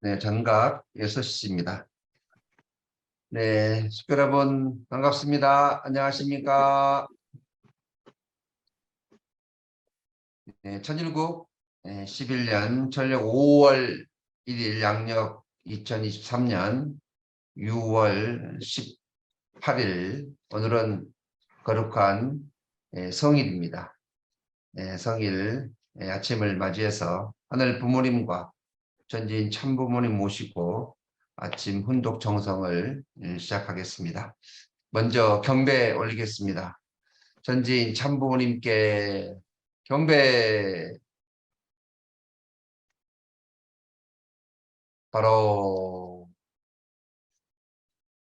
네, 정각 6시입니다. 네, 식구 여러분 반갑습니다. 안녕하십니까? 네, 천일국 11년 전력 5월 1일 양력 2023년 6월 18일 오늘은 거룩한 성일입니다. 성일 아침을 맞이해서 하늘 부모님과 전지인 참부모님 모시고 아침 훈독 정성을 시작하겠습니다. 먼저 경배 올리겠습니다. 전지인 참부모님께 경배. 바로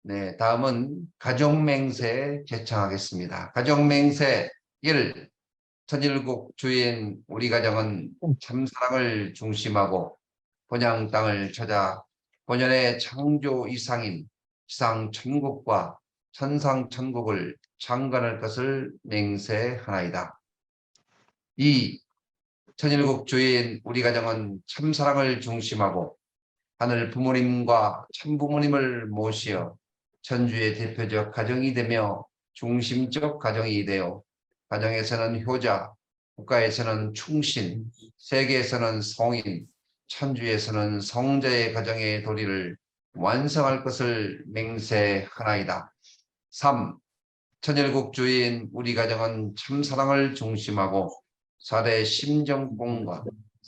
네, 다음은 가정맹세 제청하겠습니다. 가정맹세 1. 천일국 주인 우리 가정은 참사랑을 중심하고 본향 땅을 찾아 본연의 창조 이상인 지상 천국과 천상 천국을 창건할 것을 맹세하나이다. 2. 천일국 주인 우리 가정은 참사랑을 중심하고 하늘 부모님과 참부모님을 모시어 천주의 대표적 가정이 되며 중심적 가정이 되어 가정에서는 효자, 국가에서는 충신, 세계에서는 성인, 천주에서는 성자의 가정의 도리를 완성할 것을 맹세하나이다. 3. 천일국 주인 우리 가정은 참사랑을 중심하고 4대 심정공과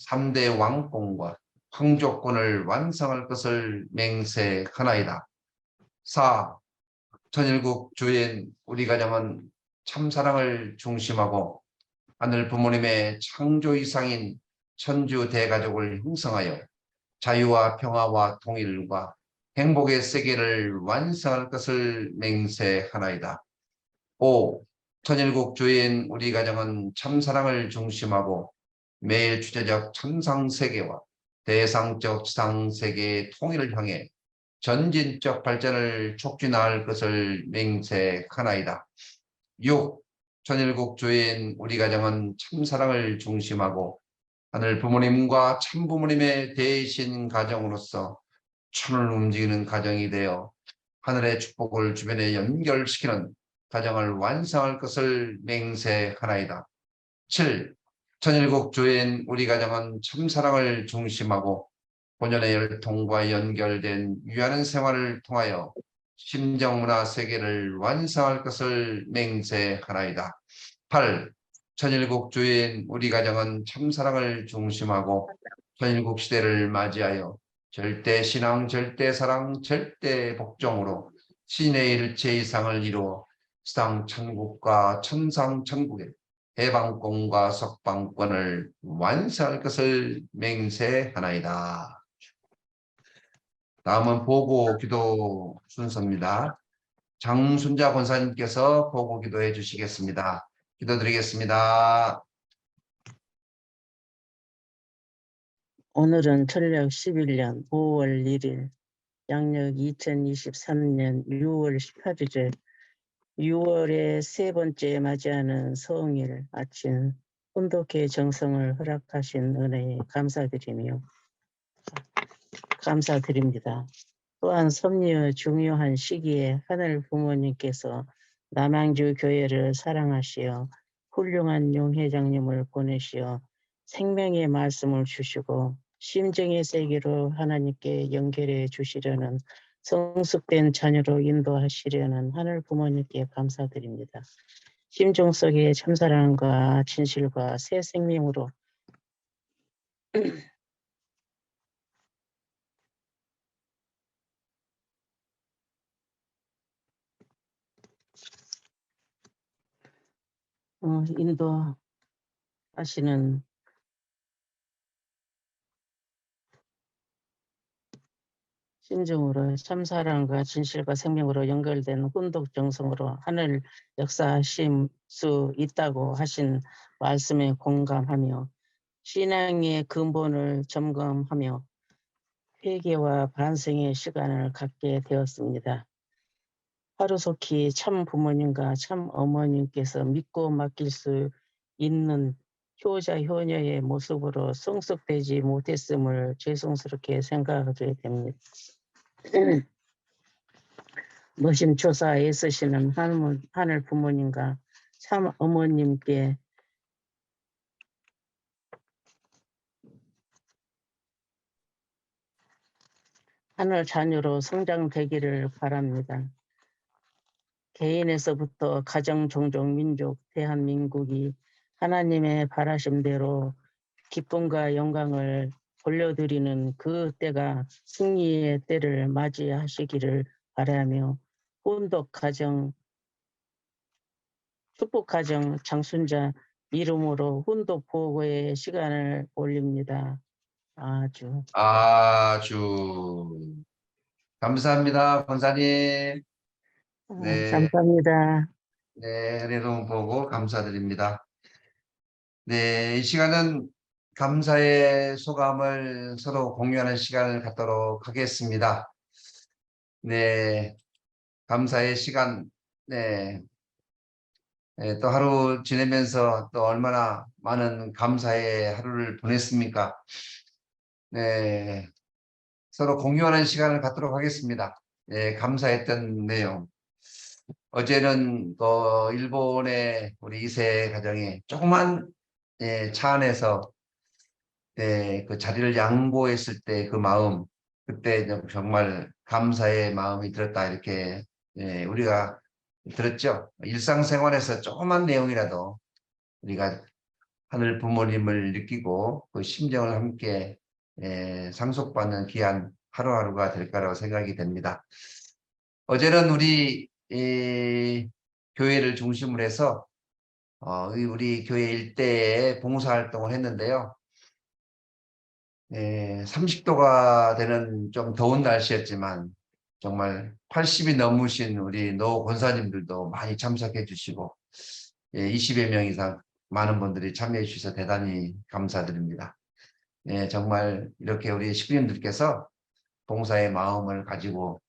3대 왕공과 황족권을 완성할 것을 맹세하나이다. 4. 천일국 주인 우리 가정은 참사랑을 중심하고 하늘 부모님의 창조 이상인 천주 대가족을 형성하여 자유와 평화와 통일과 행복의 세계를 완성할 것을 맹세하나이다. 5. 천일국 주인 우리 가정은 참사랑을 중심하고 매일 주제적 천상세계와 대상적 지상세계의 통일을 향해 전진적 발전을 촉진할 것을 맹세하나이다. 6. 천일국 주인 우리 가정은 참사랑을 중심하고 하늘 부모님과 참부모님의 대신 가정으로서 천을 움직이는 가정이 되어 하늘의 축복을 주변에 연결시키는 가정을 완성할 것을 맹세하나이다. 7. 천일국 주인 우리 가정은 참사랑을 중심하고 본연의 열통과 연결된 유하는 생활을 통하여 심정문화 세계를 완성할 것을 맹세하나이다. 8. 천일국 주인 우리 가정은 참사랑을 중심하고 천일국 시대를 맞이하여 절대신앙, 절대사랑, 절대복종으로 신의 일체 이상을 이루어 지상천국과 천상천국의 해방권과 석방권을 완성할 것을 맹세하나이다. 다음은 보고 기도 순서입니다. 장순자 권사님께서 보고 기도해 주시겠습니다. 기도드리겠습니다. 오늘은 천력 11년 5월 1일, 양력 2023년 6월 18일에 6월의 세 번째 맞이하는 성일 아침 혼독회 정성을 허락하신 은혜에 감사드립니다. 또한 섭리의 중요한 시기에 하늘 부모님께서 남양주 교회를 사랑하시어 훌륭한 용회장님을 보내시어 생명의 말씀을 주시고 심정의 세계로 하나님께 연결해 주시려는 성숙된 자녀로 인도하시려는 하늘 부모님께 감사드립니다. 심정 속에 참사랑과 진실과 새 생명으로 인도하시는 심정으로 참사랑과 진실과 생명으로 연결된 혼독 정성으로 하늘 역사하실 수 있다고 하신 말씀에 공감하며 신앙의 근본을 점검하며 회개와 반성의 시간을 갖게 되었습니다. 하루속히 참 부모님과 참 어머님께서 믿고 맡길 수 있는 효자 효녀의 모습으로 성숙되지 못했음을 죄송스럽게 생각하게 됩니다. 노심초사 애쓰시는 하늘 부모님과 참 어머님께 하늘 자녀로 성장되기를 바랍니다. 개인에서부터 가정, 종족, 민족, 대한민국이 하나님의 바라심대로 기쁨과 영광을 돌려드리는 그 때가 승리의 때를 맞이하시기를 바라며 혼독 가정, 축복 가정 장순자 이름으로 혼독 보고의 시간을 올립니다. 아주 아주 감사합니다, 권사님. 네, 감사합니다. 네, 은혜로운 보고 감사드립니다. 네, 이 시간은 감사의 소감을 서로 공유하는 시간을 갖도록 하겠습니다. 네, 감사의 시간, 네, 또 하루 지내면서 또 얼마나 많은 감사의 하루를 보냈습니까? 네, 서로 공유하는 시간을 갖도록 하겠습니다. 네, 감사했던 내용. 어제는 일본의 우리 2세 가정이 조그만 차 안에서 그 자리를 양보했을 때 그 마음, 그때 정말 감사의 마음이 들었다 이렇게 우리가 들었죠. 일상생활에서 조그만 내용이라도 우리가 하늘 부모님을 느끼고 그 심정을 함께 상속받는 귀한 하루하루가 될 거라고 생각이 됩니다. 어제는 우리 교회를 중심으로 해서 우리 교회 일대에 봉사활동을 했는데요. 30도가 되는 좀 더운 날씨였지만 정말 80이 넘으신 우리 노 권사님들도 많이 참석해 주시고 20여 명 이상 많은 분들이 참여해 주셔서 대단히 감사드립니다. 정말 이렇게 우리 식구님들께서 봉사의 마음을 가지고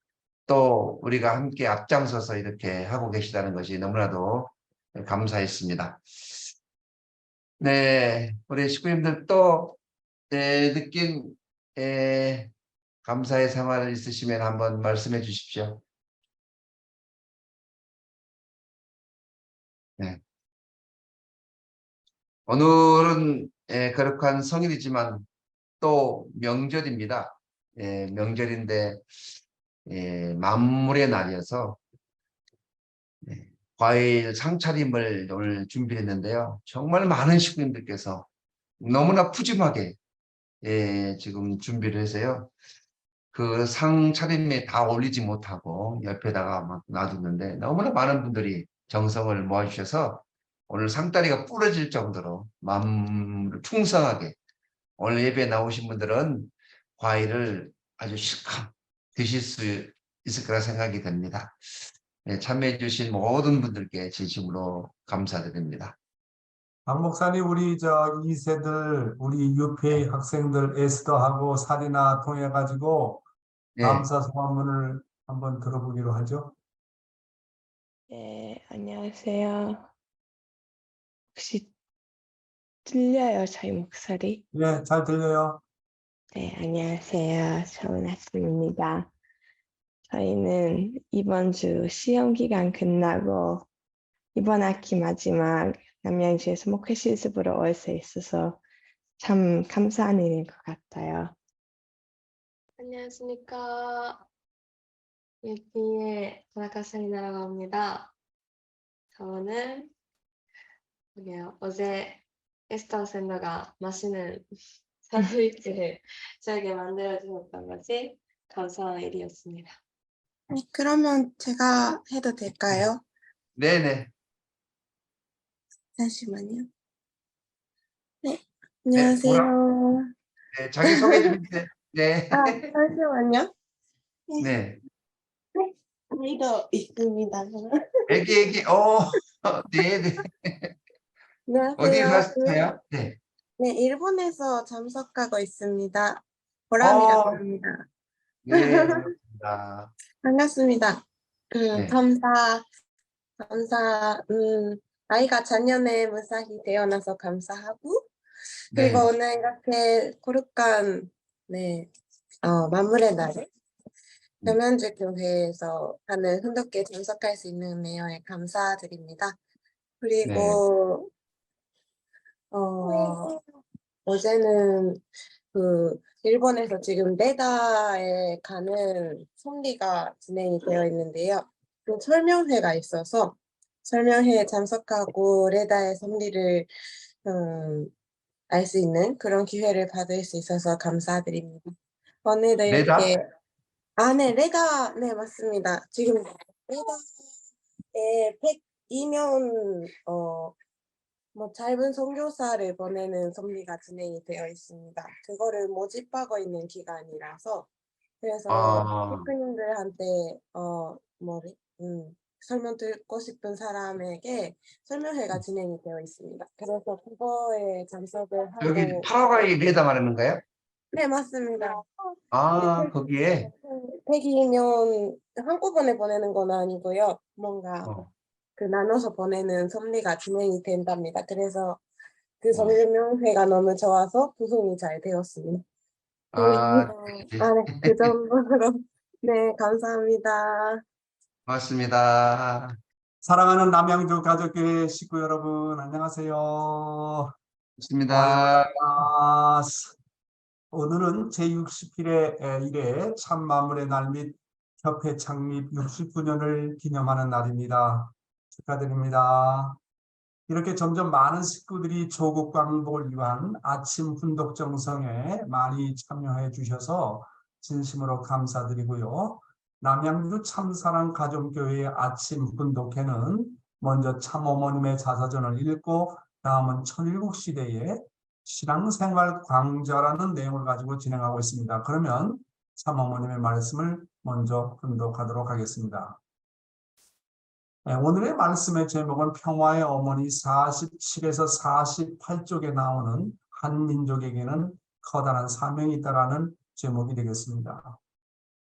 또 우리가 함께 앞장서서 이렇게 하고 계시다는 것이 너무나도 감사했습니다. 네, 우리 식구님들 또 느낀 감사의 생활을 있으시면 한번 말씀해 주십시오. 네. 오늘은 거룩한 성일이지만 또 명절입니다. 명절인데 만물의 날이어서 과일 상차림을 오늘 준비했는데요. 정말 많은 식구님들께서 너무나 푸짐하게 지금 준비를 해서요. 그 상차림에 다 올리지 못하고 옆에다가 막 놔두는데 너무나 많은 분들이 정성을 모아주셔서 오늘 상다리가 부러질 정도로 마음을 풍성하게 오늘 예배에 나오신 분들은 과일을 아주 실컷 드실 수 있을 거라 생각이 됩니다. 참여해 주신 모든 분들께 진심으로 감사드립니다. 박 목사님, 우리 2세들, 우리 유페이 학생들 에스더하고 사리나 통해 가지고 감사 소감문을 한번 들어보기로 하죠. 네, 안녕하세요. 혹시 들려요, 저희 목소리? 예, 잘 들려요. 네, 안녕하세요. 좋은 아침입니다. 저희는 이번 주 시험 기간 끝나고 이번 학기 마지막 남양주에서 목회 실습으로 올 수 있어서 참 감사한 일인 것 같아요. 안녕하십니까. 유피의 다나카사리나라고 합니다. 저는 어제 에스터 샌더가 맛있는 샌드위치를 저에게 만들어주셨던 것이 감사한 일이었습니다. 네, 그러면 제가 해도 될까요? 네네. 잠시만요. 네, 안녕하세요. 네, 자기 소개 좀 해주세요. 네. 잠시만요. 네. 아이도 있습니다. 애기, 네네. 어디에 안녕하세요. 사세요? 네. 네, 일본에서 잠석하고 있습니다. 보람이라고 합니다. 네, 반갑습니다. 반갑습니다. 네. 감사, 아이가 작년에 무사히 태어나서 감사하고, 그리고 네. 오늘 이렇게 거룩한 만물의 날에 대면주 교회에서 하는 훈독회에 참석할 수 있는 은혜에 감사드립니다. 네. 그리고 어제는 그 일본에서 지금 레다에 가는 섭리가 진행이 되어 있는데요. 그 설명회가 있어서 설명회에 참석하고 레다의 섭리를 알 수 있는 그런 기회를 받을 수 있어서 감사드립니다. 오늘도 레다? 이렇게 네, 레다, 네, 맞습니다. 지금 레다에 102명 짧은 선교사를 보내는 섭리가 진행이 되어 있습니다. 그거를 모집하고 있는 기간이라서 그래서 아, 대표님들한테 설명 듣고 싶은 사람에게 설명회가 진행이 되어 있습니다. 그래서 그거에 참석을 여기 하고 파라과이 레다 말하는 거예요? 네, 맞습니다. 아, 거기에? 100이면 한꺼번에 보내는 건 아니고요. 뭔가 어, 나눠서 보내는 섭리가 진행이 된답니다. 그래서 그 어. 설명회가 너무 좋아서 구성이 잘 되었습니다. 아, 네, 그 정도로. 네, 감사합니다. 고맙습니다. 사랑하는 남양주 가족교회 식구 여러분, 안녕하세요. 고맙습니다. 오늘은 제60일의 일에 참만물의 날 및 협회 창립 69년을 기념하는 날입니다. 축하드립니다. 이렇게 점점 많은 식구들이 조국 광복을 위한 아침 훈독 정성에 많이 참여해 주셔서 진심으로 감사드리고요. 남양주 참사랑 가정교회의 아침 훈독회는 먼저 참어머님의 자서전을 읽고 다음은 천일국시대의 신앙생활 광자라는 내용을 가지고 진행하고 있습니다. 그러면 참어머님의 말씀을 먼저 훈독하도록 하겠습니다. 오늘의 말씀의 제목은 평화의 어머니 47에서 48쪽에 나오는 한 민족에게는 커다란 사명이 있다라는 제목이 되겠습니다.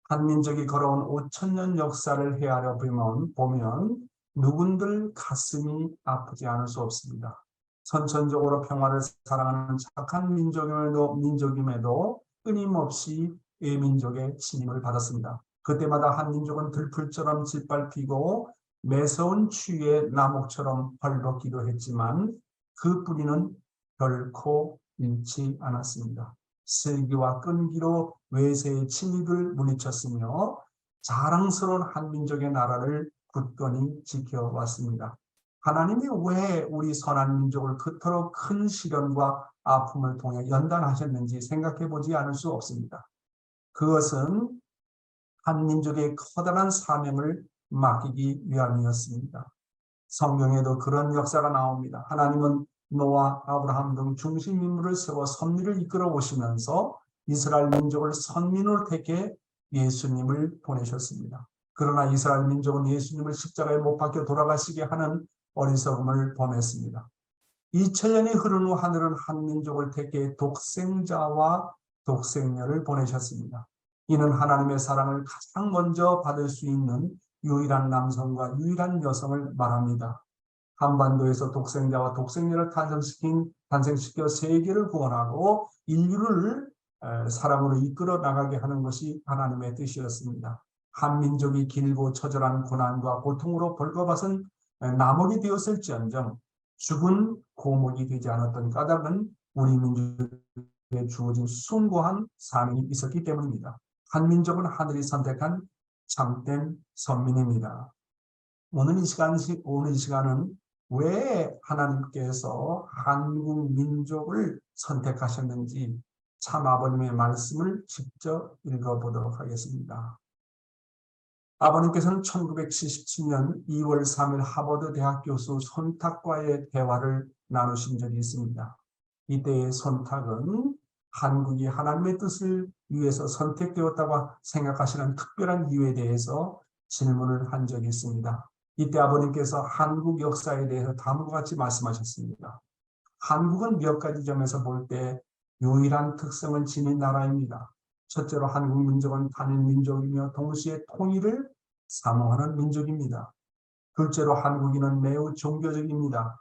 한 민족이 걸어온 5000년 역사를 헤아려 보면 누군들 가슴이 아프지 않을 수 없습니다. 선천적으로 평화를 사랑하는 착한 민족임에도 끊임없이 외민족의 침입을 받았습니다. 그때마다 한 민족은 들풀처럼 짓밟히고 매서운 추위의 나목처럼 헐벗기도 했지만 그 뿌리는 결코 잃지 않았습니다. 슬기와 끈기로 외세의 침입을 물리쳤으며 자랑스러운 한민족의 나라를 굳건히 지켜왔습니다. 하나님이 왜 우리 선한 민족을 그토록 큰 시련과 아픔을 통해 연단하셨는지 생각해 보지 않을 수 없습니다. 그것은 한 민족의 커다란 사명을 맡기기 위함이었습니다. 성경에도 그런 역사가 나옵니다. 하나님은 노아, 아브라함 등 중심 인물을 세워 섭리를 이끌어 오시면서 이스라엘 민족을 선민으로 택해 예수님을 보내셨습니다. 그러나 이스라엘 민족은 예수님을 십자가에 못 박혀 돌아가시게 하는 어리석음을 범했습니다. 2000년이 흐른 후 하늘은 한 민족을 택해 독생자와 독생녀를 보내셨습니다. 이는 하나님의 사랑을 가장 먼저 받을 수 있는 유일한 남성과 유일한 여성을 말합니다. 한반도에서 독생자와 독생녀를 탄생시켜 세계를 구원하고 인류를 사랑으로 이끌어 나가게 하는 것이 하나님의 뜻이었습니다. 한 민족이 길고 처절한 고난과 고통으로 벌거벗은 나목이 되었을지언정 죽은 고목이 되지 않았던 까닭은 우리 민족에 주어진 숭고한 사명이 있었기 때문입니다. 한 민족은 하늘이 선택한 참된 선민입니다. 오늘 이 시간은 왜 하나님께서 한국 민족을 선택하셨는지 참 아버님의 말씀을 직접 읽어보도록 하겠습니다. 아버님께서는 1977년 2월 3일 하버드 대학 교수 손탁과의 대화를 나누신 적이 있습니다. 이때의 손탁은 한국이 하나님의 뜻을 위해서 선택되었다고 생각하시는 특별한 이유에 대해서 질문을 한 적이 있습니다. 이때 아버님께서 한국 역사에 대해서 다음과 같이 말씀하셨습니다. 한국은 몇 가지 점에서 볼 때 유일한 특성을 지닌 나라입니다. 첫째로 한국 민족은 단일 민족이며 동시에 통일을 사모하는 민족입니다. 둘째로 한국인은 매우 종교적입니다.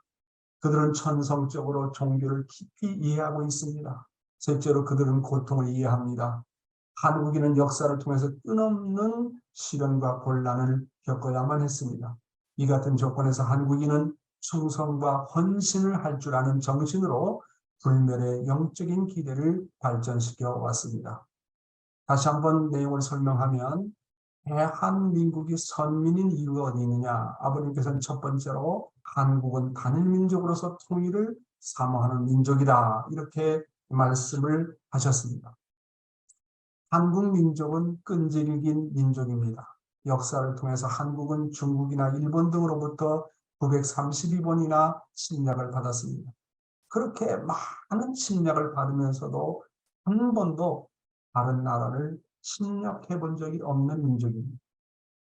그들은 천성적으로 종교를 깊이 이해하고 있습니다. 실제로 그들은 고통을 이해합니다. 한국인은 역사를 통해서 끊임없는 시련과 곤란을 겪어야만 했습니다. 이 같은 조건에서 한국인은 충성과 헌신을 할 줄 아는 정신으로 불멸의 영적인 기대를 발전시켜 왔습니다. 다시 한번 내용을 설명하면 대한민국이 선민인 이유가 어디 있느냐? 아버님께서는 첫 번째로 한국은 단일 민족으로서 통일을 사모하는 민족이다. 이렇게 말씀을 하셨습니다. 한국 민족은 끈질긴 민족입니다. 역사를 통해서 한국은 중국이나 일본 등으로부터 932번이나 침략을 받았습니다. 그렇게 많은 침략을 받으면서도 한 번도 다른 나라를 침략해 본 적이 없는 민족입니다.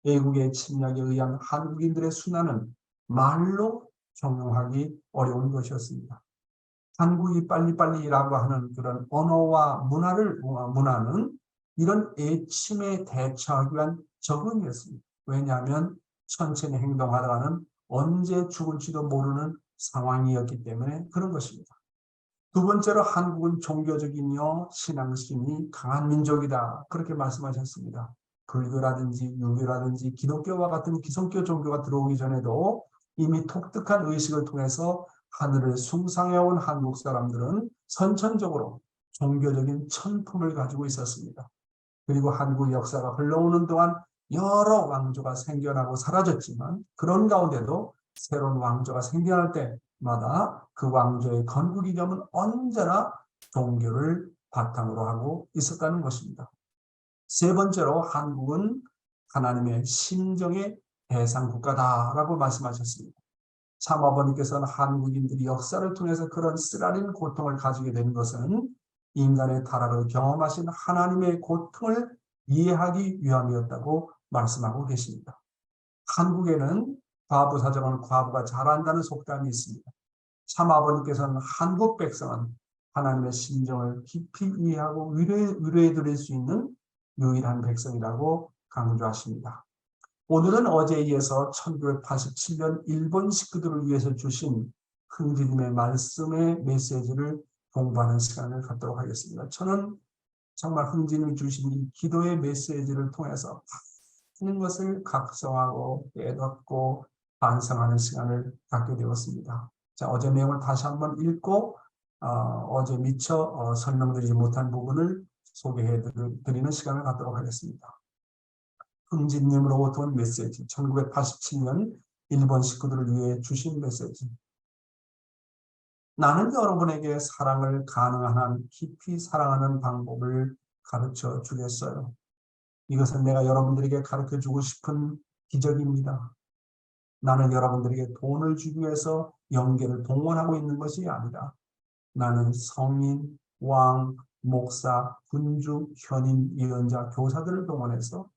외국의 침략에 의한 한국인들의 순환은 말로 정용하기 어려운 것이었습니다. 한국이 빨리빨리라고 하는 그런 언어와 문화는 이런 애침에 대처하기 위한 적응이었습니다. 왜냐하면 천천히 행동하다가는 언제 죽을지도 모르는 상황이었기 때문에 그런 것입니다. 두 번째로 한국은 종교적이며 신앙심이 강한 민족이다. 그렇게 말씀하셨습니다. 불교라든지 유교라든지 기독교와 같은 기성교 종교가 들어오기 전에도 이미 독특한 의식을 통해서 하늘을 숭상해온 한국 사람들은 선천적으로 종교적인 천품을 가지고 있었습니다. 그리고 한국 역사가 흘러오는 동안 여러 왕조가 생겨나고 사라졌지만 그런 가운데도 새로운 왕조가 생겨날 때마다 그 왕조의 건국 이념은 언제나 종교를 바탕으로 하고 있었다는 것입니다. 세 번째로 한국은 하나님의 심정의 대상 국가다라고 말씀하셨습니다. 참 아버님께서는 한국인들이 역사를 통해서 그런 쓰라린 고통을 가지게 된 것은 인간의 타락을 경험하신 하나님의 고통을 이해하기 위함이었다고 말씀하고 계십니다. 한국에는 과부 사정은 과부가 잘한다는 속담이 있습니다. 참 아버님께서는 한국 백성은 하나님의 심정을 깊이 이해하고 위로해 드릴 수 있는 유일한 백성이라고 강조하십니다. 오늘은 어제에 이어서 1987년 일본 식구들을 위해서 주신 흥지님의 말씀의 메시지를 공부하는 시간을 갖도록 하겠습니다. 저는 정말 흥지님이 주신 이 기도의 메시지를 통해서 많은 것을 각성하고 깨닫고 반성하는 시간을 갖게 되었습니다. 자, 어제 내용을 다시 한번 읽고 어제 미처 설명드리지 못한 부분을 소개해 드리는 시간을 갖도록 하겠습니다. 흥진님으로부터 온 메시지, 1987년 일본 식구들을 위해 주신 메시지. 나는 여러분에게 사랑을 가능한 한 깊이 사랑하는 방법을 가르쳐 주겠어요. 이것은 내가 여러분들에게 가르쳐 주고 싶은 기적입니다. 나는 여러분들에게 돈을 주기 위해서 영계를 동원하고 있는 것이 아니라 나는 성인, 왕, 목사, 군주, 현인, 예언자, 교사들을 동원해서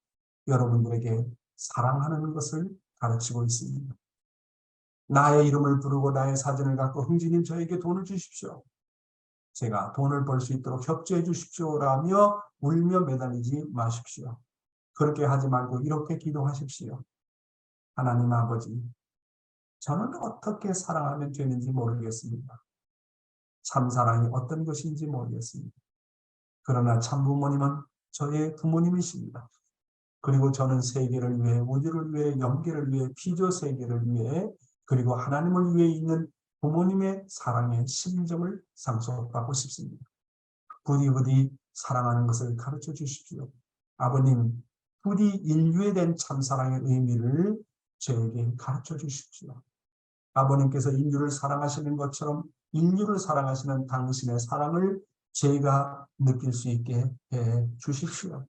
여러분들에게 사랑하는 것을 가르치고 있습니다. 나의 이름을 부르고 나의 사진을 갖고 흥지님 저에게 돈을 주십시오. 제가 돈을 벌 수 있도록 협조해 주십시오라며 울며 매달리지 마십시오. 그렇게 하지 말고 이렇게 기도하십시오. 하나님 아버지, 저는 어떻게 사랑하면 되는지 모르겠습니다. 참 사랑이 어떤 것인지 모르겠습니다. 그러나 참 부모님은 저의 부모님이십니다. 그리고 저는 세계를 위해, 우주를 위해, 영계를 위해, 피조 세계를 위해, 그리고 하나님을 위해 있는 부모님의 사랑의 심정을 상속받고 싶습니다. 부디 사랑하는 것을 가르쳐 주십시오. 아버님, 부디 인류에 대한 참사랑의 의미를 저에게 가르쳐 주십시오. 아버님께서 인류를 사랑하시는 것처럼 인류를 사랑하시는 당신의 사랑을 제가 느낄 수 있게 해 주십시오.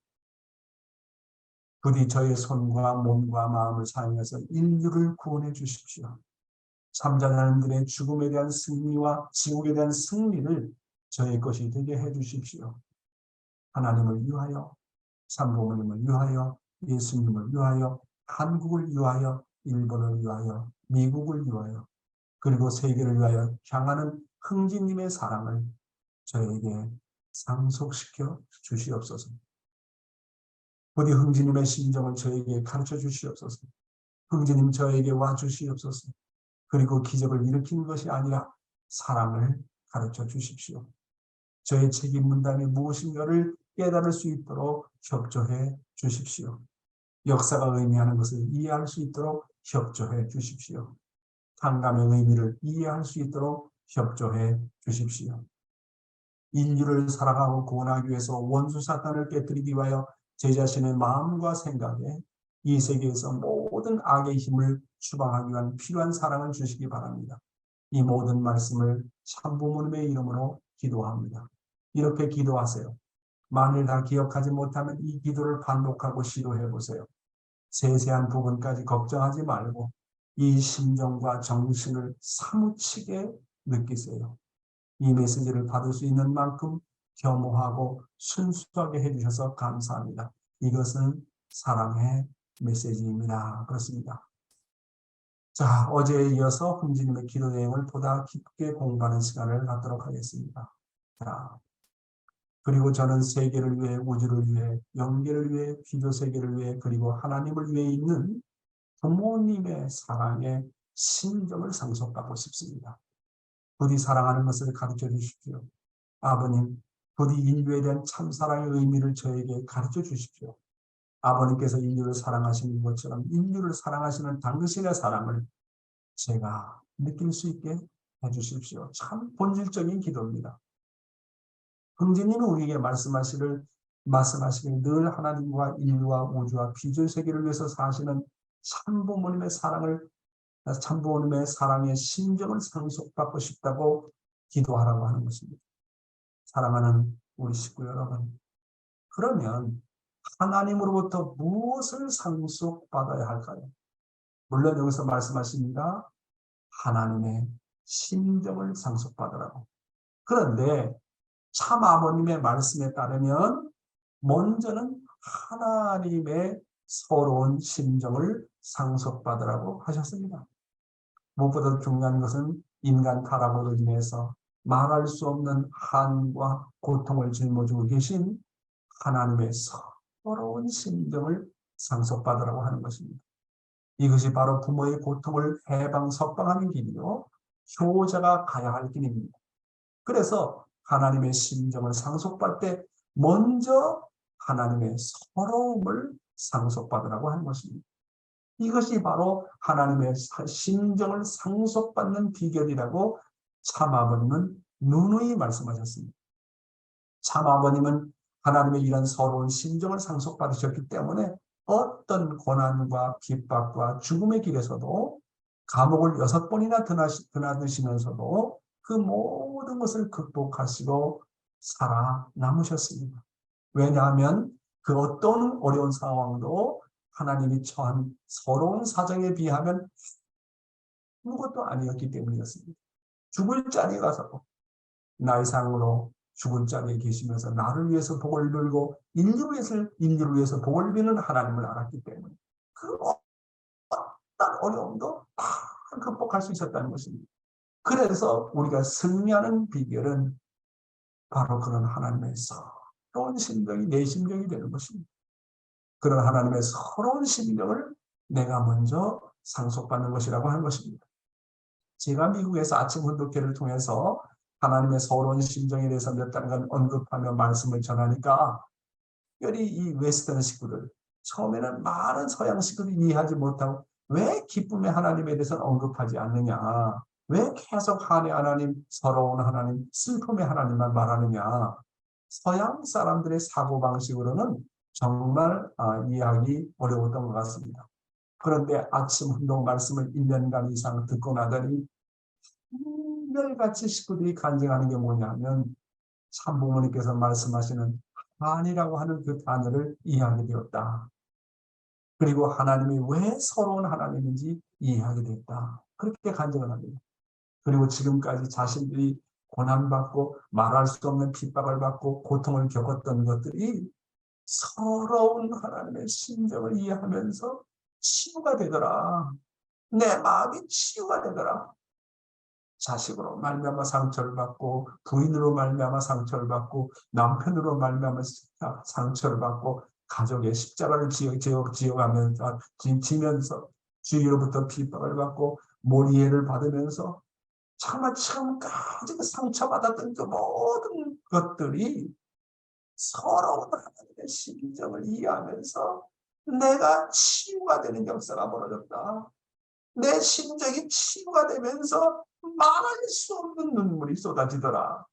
부디 저의 손과 몸과 마음을 사용해서 인류를 구원해 주십시오. 참자자들의 죽음에 대한 승리와 지옥에 대한 승리를 저의 것이 되게 해 주십시오. 하나님을 위하여, 삼부모님을 위하여, 예수님을 위하여, 한국을 위하여, 일본을 위하여, 미국을 위하여, 그리고 세계를 위하여 향하는 흥진님의 사랑을 저에게 상속시켜 주시옵소서. 부디 흥진님의 심정을 저에게 가르쳐 주시옵소서. 흥진님 저에게 와 주시옵소서. 그리고 기적을 일으킨 것이 아니라 사랑을 가르쳐 주십시오. 저의 책임 분담이 무엇인가를 깨달을 수 있도록 협조해 주십시오. 역사가 의미하는 것을 이해할 수 있도록 협조해 주십시오. 탕감의 의미를 이해할 수 있도록 협조해 주십시오. 인류를 사랑하고 구원하기 위해서 원수 사탄을 깨뜨리기 위하여 제 자신의 마음과 생각에 이 세계에서 모든 악의 힘을 추방하기 위한 필요한 사랑을 주시기 바랍니다. 이 모든 말씀을 참부모님의 이름으로 기도합니다. 이렇게 기도하세요. 만일 다 기억하지 못하면 이 기도를 반복하고 시도해 보세요. 세세한 부분까지 걱정하지 말고 이 심정과 정신을 사무치게 느끼세요. 이 메시지를 받을 수 있는 만큼 겸허하고 순수하게 해주셔서 감사합니다. 이것은 사랑의 메시지입니다. 그렇습니다. 자, 어제에 이어서 흥지님의 기도 내용을 보다 깊게 공부하는 시간을 갖도록 하겠습니다. 자, 그리고 저는 세계를 위해, 우주를 위해, 영계를 위해, 비교 세계를 위해, 그리고 하나님을 위해 있는 부모님의 사랑의 심정을 상속하고 싶습니다. 부디 사랑하는 것을 가르쳐 주십시오. 아버님, 부디 인류에 대한 참사랑의 의미를 저에게 가르쳐 주십시오. 아버님께서 인류를 사랑하시는 것처럼 인류를 사랑하시는 당신의 사랑을 제가 느낄 수 있게 해주십시오. 참 본질적인 기도입니다. 흥진님이 우리에게 말씀하시길 늘 하나님과 인류와 우주와 비주의 세계를 위해서 사시는 참부모님의 사랑의 심정을 상속받고 싶다고 기도하라고 하는 것입니다. 사랑하는 우리 식구 여러분, 그러면 하나님으로부터 무엇을 상속받아야 할까요? 물론 여기서 말씀하십니다. 하나님의 심정을 상속받으라고. 그런데 참 아버님의 말씀에 따르면 먼저는 하나님의 서러운 심정을 상속받으라고 하셨습니다. 무엇보다 중요한 것은 인간 타락으로 인해서 말할 수 없는 한과 고통을 짊어지고 계신 하나님의 서러운 심정을 상속받으라고 하는 것입니다. 이것이 바로 부모의 고통을 해방석방하는 길이요, 효자가 가야 할 길입니다. 그래서 하나님의 심정을 상속받을 때 먼저 하나님의 서러움을 상속받으라고 하는 것입니다. 이것이 바로 하나님의 심정을 상속받는 비결이라고 참아버님은 누누이 말씀하셨습니다. 참아버님은 하나님의 이런 서러운 심정을 상속받으셨기 때문에 어떤 고난과 핍박과 죽음의 길에서도 감옥을 6번이나 드나드시면서도 그 모든 것을 극복하시고 살아남으셨습니다. 왜냐하면 그 어떤 어려운 상황도 하나님이 처한 서러운 사정에 비하면 아무것도 아니었기 때문이었습니다. 죽을 자리에 가서 나의 상으로 죽은 자리에 계시면서 나를 위해서 복을 빌고 인류를 위해서 복을 비는 하나님을 알았기 때문에 그 어떤 어려움도 다 극복할 수 있었다는 것입니다. 그래서 우리가 승리하는 비결은 바로 그런 하나님의 서러운 심정이 내 심정이 되는 것입니다. 그런 하나님의 서러운 심정을 내가 먼저 상속받는 것이라고 하는 것입니다. 제가 미국에서 아침 훈독회를 통해서 하나님의 서러운 심정에 대해서 몇 달간 언급하며 말씀을 전하니까 특별히 이 웨스턴 식구들, 처음에는 많은 서양 식구들이 이해하지 못하고 왜 기쁨의 하나님에 대해서 언급하지 않느냐, 왜 계속 한의 하나님, 서러운 하나님, 슬픔의 하나님만 말하느냐. 서양 사람들의 사고방식으로는 정말 이해하기 어려웠던 것 같습니다. 그런데 아침 운동 말씀을 1년간 이상 듣고 나더니 한결같이 식구들이 간증하는 게 뭐냐면 참부모님께서 말씀하시는 한이라고 하는 그 단어를 이해하게 되었다. 그리고 하나님이 왜 서러운 하나님인지 이해하게 됐다. 그렇게 간증을 합니다. 그리고 지금까지 자신들이 고난받고 말할 수 없는 핍박을 받고 고통을 겪었던 것들이 서러운 하나님의 심정을 이해하면서 치유가 되더라. 내 마음이 치유가 되더라. 자식으로 말미암아 상처를 받고 부인으로 말미암아 상처를 받고 남편으로 말미암아 상처를 받고 가족의 십자가를 지어가면서 지면서 주위로부터 핍박을 받고 모리에를 받으면서 정말 지금까지 그 상처받았던 그 모든 것들이 서러운 하나님의 심정을 이해하면서 내가 치유가 되는 역사가 벌어졌다. 내 심정이 치유가 되면서 말할 수 없는 눈물이 쏟아지더라.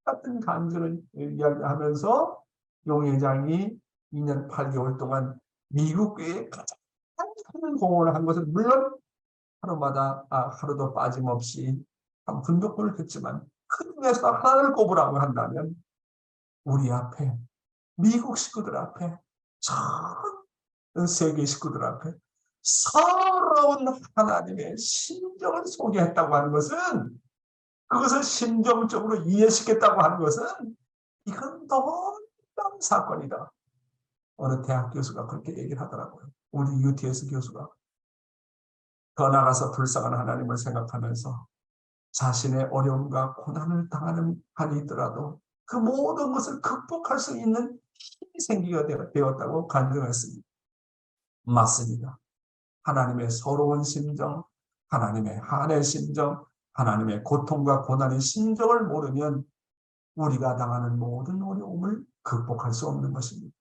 같은 간증을 이야기하면서 용 회장이 2년 8개월 동안 미국 교회에 가장 큰 공헌을 한 것은 물론 하루도 빠짐없이 한 분독을 했지만 그 중에서 하나를 꼽으라고 한다면 우리 앞에 미국 식구들 앞에 전 세계 식구들 앞에 서러운 하나님의 심정을 소개했다고 하는 것은 그것을 심정적으로 이해시켰다고 하는 것은 이건 놀라운 사건이다. 어느 대학 교수가 그렇게 얘기를 하더라고요. 우리 UTS 교수가 더 나아가서 불쌍한 하나님을 생각하면서 자신의 어려움과 고난을 당하는 한이 있더라도 그 모든 것을 극복할 수 있는 힘이 생기게 되었다고 간증했습니다. 맞습니다. 하나님의 서러운 심정, 하나님의 한의 심정, 하나님의 고통과 고난의 심정을 모르면 우리가 당하는 모든 어려움을 극복할 수 없는 것입니다.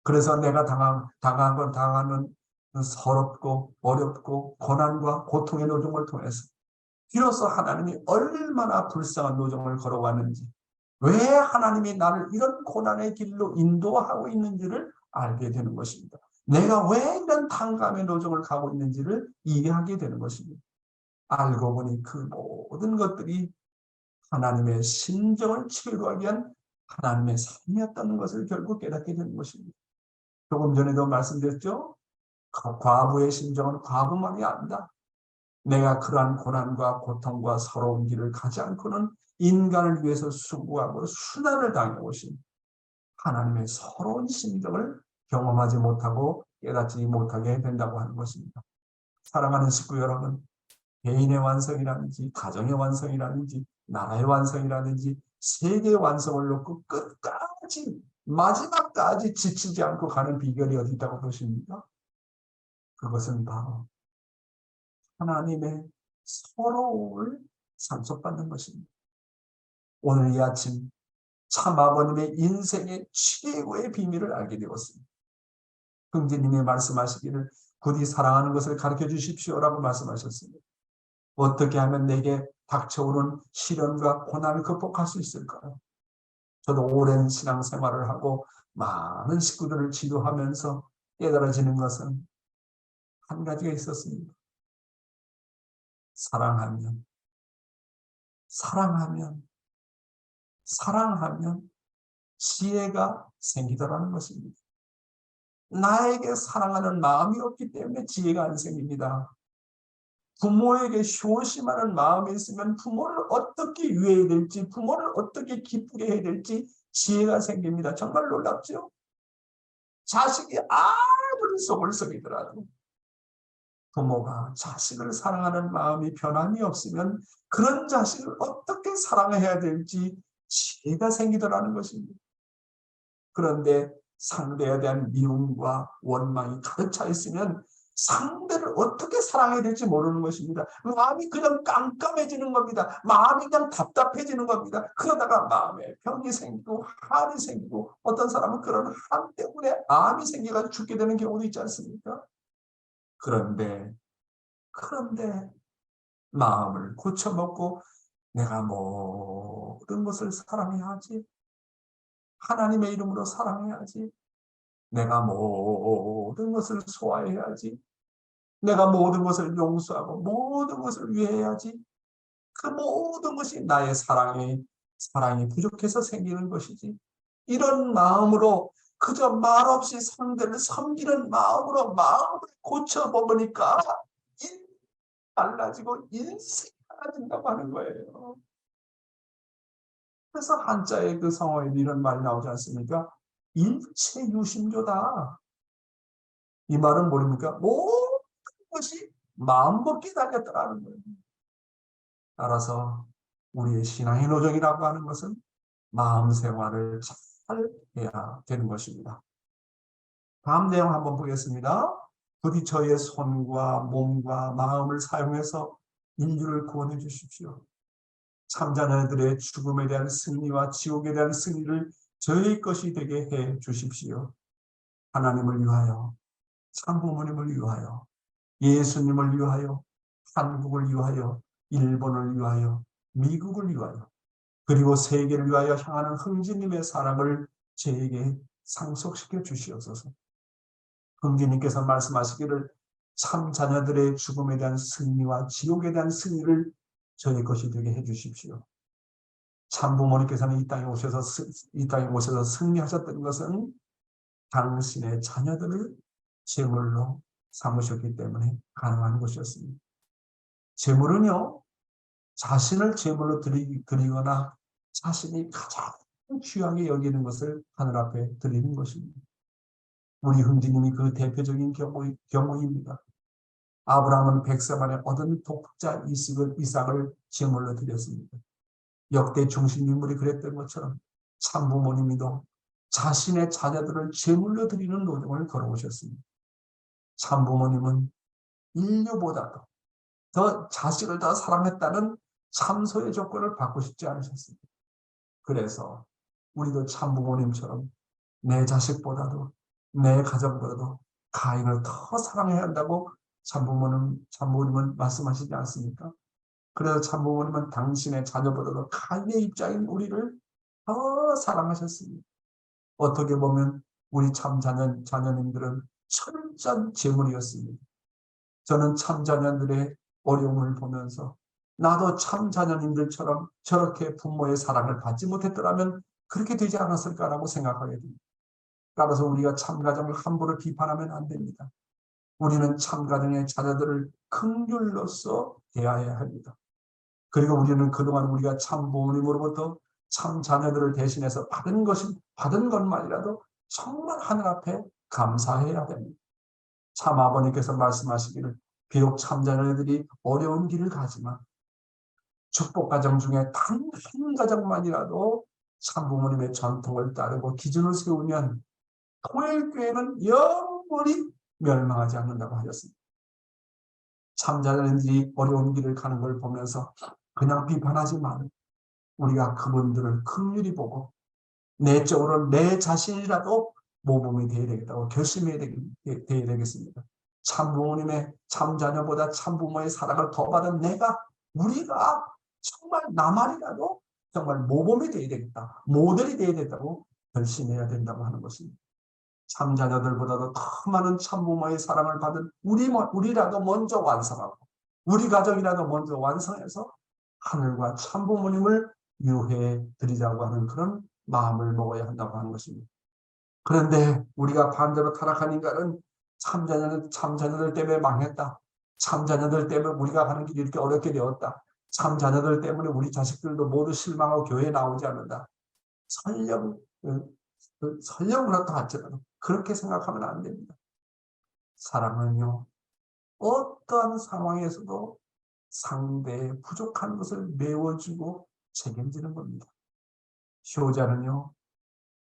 그래서 내가 당하는 서럽고 어렵고 고난과 고통의 노정을 통해서 비로소 하나님이 얼마나 불쌍한 노정을 걸어왔는지, 왜 하나님이 나를 이런 고난의 길로 인도하고 있는지를 알게 되는 것입니다. 내가 왜 이런 탕감의 노정을 가고 있는지를 이해하게 되는 것입니다. 알고 보니 그 모든 것들이 하나님의 심정을 치유하기 위한 하나님의 삶이었다는 것을 결국 깨닫게 되는 것입니다. 조금 전에도 말씀드렸죠. 과부의 심정은 과부만이 안다. 내가 그러한 고난과 고통과 서러운 길을 가지 않고는 인간을 위해서 수고하고 순환을 당해오신 하나님의 서러운 심정을 경험하지 못하고 깨닫지 못하게 된다고 하는 것입니다. 사랑하는 식구 여러분, 개인의 완성이라든지 가정의 완성이라든지 나라의 완성이라든지 세계의 완성을 놓고 끝까지 마지막까지 지치지 않고 가는 비결이 어디 있다고 보십니까? 그것은 바로 하나님의 서러움을 상속받는 것입니다. 오늘 이 아침 참 아버님의 인생의 최고의 비밀을 알게 되었습니다. 형제님이 말씀하시기를 부디 사랑하는 것을 가르쳐 주십시오라고 말씀하셨습니다. 어떻게 하면 내게 닥쳐오는 시련과 고난을 극복할 수 있을까요? 저도 오랜 신앙생활을 하고 많은 식구들을 지도하면서 깨달아지는 것은 한 가지가 있었습니다. 사랑하면 지혜가 생기더라는 것입니다. 나에게 사랑하는 마음이 없기 때문에 지혜가 안 생깁니다. 부모에게 효심하는 마음이 있으면 부모를 어떻게 유해해야 될지, 부모를 어떻게 기쁘게 해야 될지 지혜가 생깁니다. 정말 놀랍죠? 자식이 아무리 속을 썩이더라도 부모가 자식을 사랑하는 마음이 변함이 없으면 그런 자식을 어떻게 사랑해야 될지 지혜가 생기더라는 것입니다. 그런데 상대에 대한 미움과 원망이 가득 차 있으면 상대를 어떻게 사랑해야 될지 모르는 것입니다. 마음이 그냥 깜깜해지는 겁니다. 마음이 그냥 답답해지는 겁니다. 그러다가 마음에 병이 생기고 한이 생기고 어떤 사람은 그런 한 때문에 암이 생겨가지고 죽게 되는 경우도 있지 않습니까? 그런데 마음을 고쳐먹고 내가 모든 것을 사랑해야지. 하나님의 이름으로 사랑해야지. 내가 모든 것을 소화해야지. 내가 모든 것을 용서하고 모든 것을 위해야지. 그 모든 것이 나의 사랑이 부족해서 생기는 것이지. 이런 마음으로 그저 말없이 상대를 섬기는 마음으로 마음을 고쳐먹으니까 달라지고 인생이 달라진다고 하는 거예요. 그래서 한자의 그 성어에도 이런 말이 나오지 않습니까? 일체유심조다. 이 말은 뭐입니까? 모든 것이 마음먹기에 달렸다는 거예요. 따라서 우리의 신앙의 노정이라고 하는 것은 마음 생활을 잘 해야 되는 것입니다. 다음 내용 한번 보겠습니다. 부디 저의 손과 몸과 마음을 사용해서 인류를 구원해 주십시오. 참자녀들의 죽음에 대한 승리와 지옥에 대한 승리를 저희 것이 되게 해 주십시오. 하나님을 위하여, 참부모님을 위하여, 예수님을 위하여, 한국을 위하여, 일본을 위하여, 미국을 위하여, 그리고 세계를 위하여 향하는 흥진님의 사랑을 저에게 상속시켜 주시옵소서. 흥진님께서 말씀하시기를 참 자녀들의 죽음에 대한 승리와 지옥에 대한 승리를 저희 것이 되게 해 주십시오. 참 부모님께서는 이 땅에 오셔서 승리하셨던 것은 당신의 자녀들을 제물로 삼으셨기 때문에 가능한 것이었습니다. 제물은요, 자신을 제물로 드리거나 자신이 가장 귀하게 여기는 것을 하늘 앞에 드리는 것입니다. 우리 흥진님이 그 대표적인 경우입니다. 아브라함은 100세 만에 얻은 독자 이삭을 제물로 드렸습니다. 역대 중심 인물이 그랬던 것처럼 참부모님이도 자신의 자녀들을 제물로 드리는 노정을 걸어오셨습니다. 참부모님은 인류보다도 더 자식을 더 사랑했다는 참소의 조건을 받고 싶지 않으셨습니다. 그래서 우리도 참부모님처럼 내 자식보다도 내 가정보다도 가인을 더 사랑해야 한다고 참부모님은 말씀하시지 않습니까? 그래서 참부모님은 당신의 자녀보다도 가인의 입장인 우리를 더 사랑하셨습니다. 어떻게 보면 우리 자녀님들은 철저한 제물이었습니다. 저는 참자녀들의 어려움을 보면서 나도 참자녀님들처럼 저렇게 부모의 사랑을 받지 못했더라면 그렇게 되지 않았을까라고 생각하게 됩니다. 따라서 우리가 참가정을 함부로 비판하면 안 됩니다. 우리는 참가정의 자녀들을 긍휼로서 대해야 합니다. 그리고 우리는 그동안 우리가 참부모님으로부터 참자녀들을 대신해서 받은 것만이라도 정말 하늘 앞에 감사해야 됩니다. 참아버님께서 말씀하시기를 비록 참자녀들이 어려운 길을 가지만 축복가정 중에 단 한 가정만이라도 참부모님의 전통을 따르고 기준을 세우면 토일교회는 영원히 멸망하지 않는다고 하셨습니다. 참자녀들이 어려운 길을 가는 걸 보면서 그냥 비판하지 말고 우리가 그분들을 긍휼히 보고 내적으로 내 자신이라도 모범이 되어야 되겠다고 결심해야 되겠습니다. 참부모님의 참자녀보다 참부모의 사랑을 더 받은 우리가 정말 나만이라도 정말 모범이 되어야 되겠다. 모델이 되어야 된다고 결심해야 된다고 하는 것입니다. 참자녀들보다도 더 많은 참부모의 사랑을 받은 우리라도 먼저 완성하고 우리 가정이라도 먼저 완성해서 하늘과 참부모님을 유해 드리자고 하는 그런 마음을 먹어야 한다고 하는 것입니다. 그런데 우리가 반대로 타락한 인간은 참자녀들 때문에 망했다. 참자녀들 때문에 우리가 가는 길이 이렇게 어렵게 되었다. 참자녀들 때문에 우리 자식들도 모두 실망하고 교회에 나오지 않는다. 설령 그렇다 할지라도 그렇게 생각하면 안 됩니다. 사랑은요, 어떠한 상황에서도 상대의 부족한 것을 메워주고 책임지는 겁니다. 효자는요,